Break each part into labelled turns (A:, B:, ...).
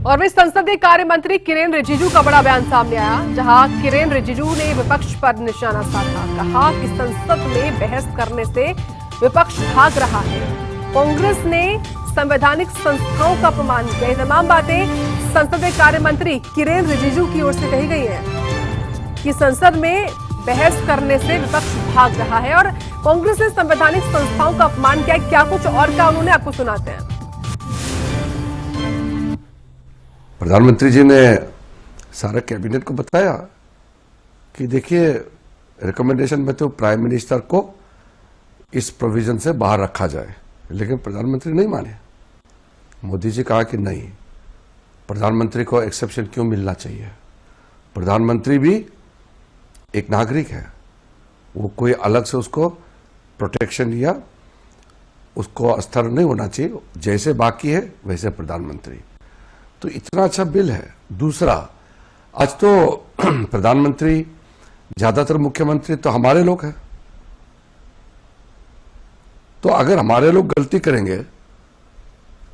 A: और वे संसदीय कार्य मंत्री किरेन रिजिजू का बड़ा बयान सामने आया, जहां किरेन रिजिजू ने विपक्ष पर निशाना साधा। कहा कि संसद में बहस करने से विपक्ष भाग रहा है। कांग्रेस ने संवैधानिक संस्थाओं का अपमान किया। ये तमाम बातें संसदीय कार्य मंत्री किरेन रिजिजू की ओर से कही गई है कि संसद में बहस करने से विपक्ष भाग रहा है और कांग्रेस ने संवैधानिक संस्थाओं का अपमान किया। क्या कुछ और क्या उन्होंने, आपको सुनाते हैं।
B: प्रधानमंत्री जी ने सारा कैबिनेट को बताया कि देखिए, रिकमेंडेशन में तो प्राइम मिनिस्टर को इस प्रोविजन से बाहर रखा जाए, लेकिन प्रधानमंत्री नहीं माने। मोदी जी कहा कि नहीं, प्रधानमंत्री को एक्सेप्शन क्यों मिलना चाहिए। प्रधानमंत्री भी एक नागरिक है, वो कोई अलग से उसको प्रोटेक्शन या उसको स्तर नहीं होना चाहिए। जैसे बाकी है वैसे प्रधानमंत्री। तो इतना अच्छा बिल है। दूसरा, आज तो प्रधानमंत्री, ज्यादातर मुख्यमंत्री तो हमारे लोग हैं, तो अगर हमारे लोग गलती करेंगे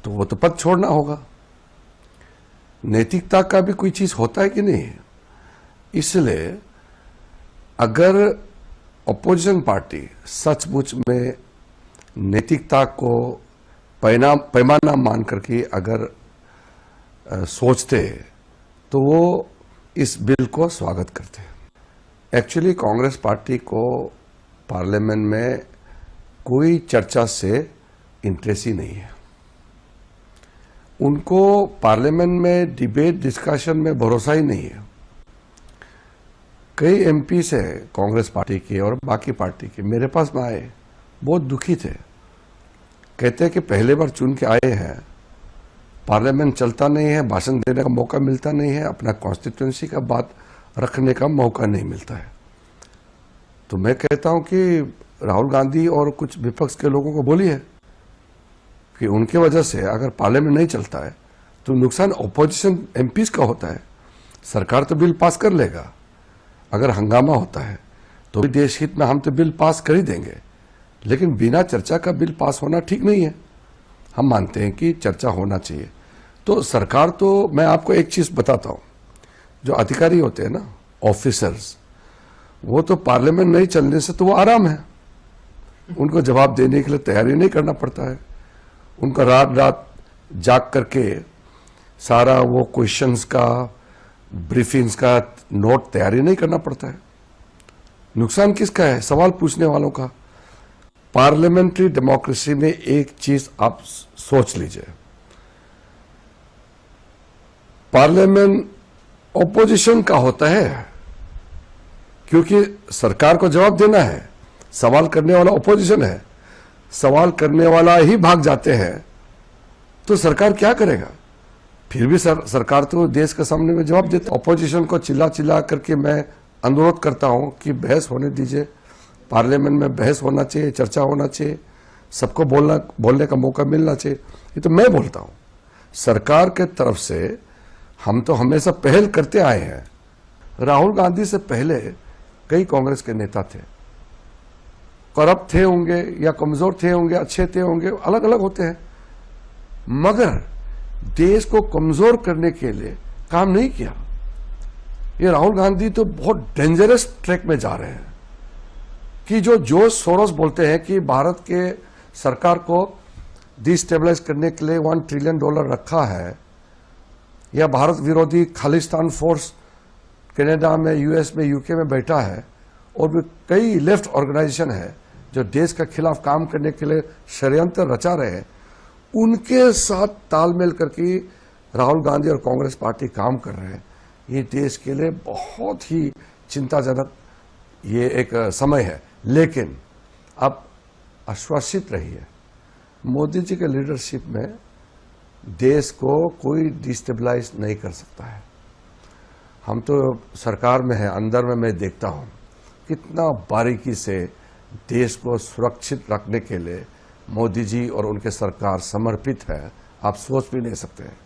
B: तो वो तो पद छोड़ना होगा। नैतिकता का भी कोई चीज होता है कि नहीं। इसलिए अगर अपोजिशन पार्टी सचमुच में नैतिकता को पैमाना मान करके अगर सोचते तो वो इस बिल को स्वागत करते। एक्चुअली कांग्रेस पार्टी को पार्लियामेंट में कोई चर्चा से इंटरेस्ट ही नहीं है। उनको पार्लियामेंट में डिबेट डिस्कशन में भरोसा ही नहीं है। कई एमपी से कांग्रेस पार्टी के और बाकी पार्टी के मेरे पास में आए, बहुत दुखी थे। कहते हैं कि पहले बार चुन के आए हैं, पार्लियामेंट चलता नहीं है, भाषण देने का मौका मिलता नहीं है, अपना कॉन्स्टिट्यूंसी का बात रखने का मौका नहीं मिलता है। तो मैं कहता हूं कि राहुल गांधी और कुछ विपक्ष के लोगों को बोलिए कि उनके वजह से अगर पार्लियामेंट नहीं चलता है तो नुकसान ऑपोजिशन एमपीज का होता है। सरकार तो बिल पास कर लेगा, अगर हंगामा होता है तो भी देश हित में हम तो बिल पास कर ही देंगे, लेकिन बिना चर्चा का बिल पास होना ठीक नहीं है। हम मानते हैं कि चर्चा होना चाहिए। तो सरकार तो, मैं आपको एक चीज बताता हूं, जो अधिकारी होते हैं ना, ऑफिसर्स, वो तो पार्लियामेंट नहीं चलने से तो वो आराम है। उनको जवाब देने के लिए तैयारी नहीं करना पड़ता है। उनका रात रात जाग करके सारा वो क्वेश्चंस का, ब्रीफिंग्स का नोट तैयारी नहीं करना पड़ता है। नुकसान किसका है? सवाल पूछने वालों का। पार्लियामेंट्री डेमोक्रेसी में एक चीज आप सोच लीजिए, पार्लियामेंट ऑपोजिशन का होता है, क्योंकि सरकार को जवाब देना है। सवाल करने वाला ऑपोजिशन है, सवाल करने वाला ही भाग जाते हैं तो सरकार क्या करेगा? फिर भी सरकार तो देश के सामने में जवाब देती। ऑपोजिशन को चिल्ला चिल्ला करके मैं अनुरोध करता हूं कि बहस होने दीजिए, पार्लियामेंट में बहस होना चाहिए, चर्चा होना चाहिए, सबको बोलने का मौका मिलना चाहिए। ये तो मैं बोलता हूं। सरकार के तरफ से हम तो हमेशा पहल करते आए हैं। राहुल गांधी से पहले कई कांग्रेस के नेता थे, करप्ट थे होंगे या कमजोर थे होंगे, अच्छे थे होंगे, अलग अलग होते हैं, मगर देश को कमजोर करने के लिए काम नहीं किया। ये राहुल गांधी तो बहुत डेंजरस ट्रैक में जा रहे हैं कि जो जोर्ज सोरोस बोलते हैं कि भारत के सरकार को डिस्टेबलाइज करने के लिए $1 ट्रिलियन रखा है, या भारत विरोधी खालिस्तान फोर्स कनाडा में, यूएस में, यूके में बैठा है, और भी कई लेफ्ट ऑर्गेनाइजेशन है जो देश के खिलाफ काम करने के लिए षड्यंत्र रचा रहे हैं। उनके साथ तालमेल करके राहुल गांधी और कांग्रेस पार्टी काम कर रहे हैं। ये देश के लिए बहुत ही चिंताजनक ये एक समय है। लेकिन अब आश्वासित रहिए, मोदी जी के लीडरशिप में देश को कोई डिस्टेबलाइज नहीं कर सकता है। हम तो सरकार में है, अंदर में मैं देखता हूं कितना बारीकी से देश को सुरक्षित रखने के लिए मोदी जी और उनके सरकार समर्पित है, आप सोच भी नहीं सकते हैं।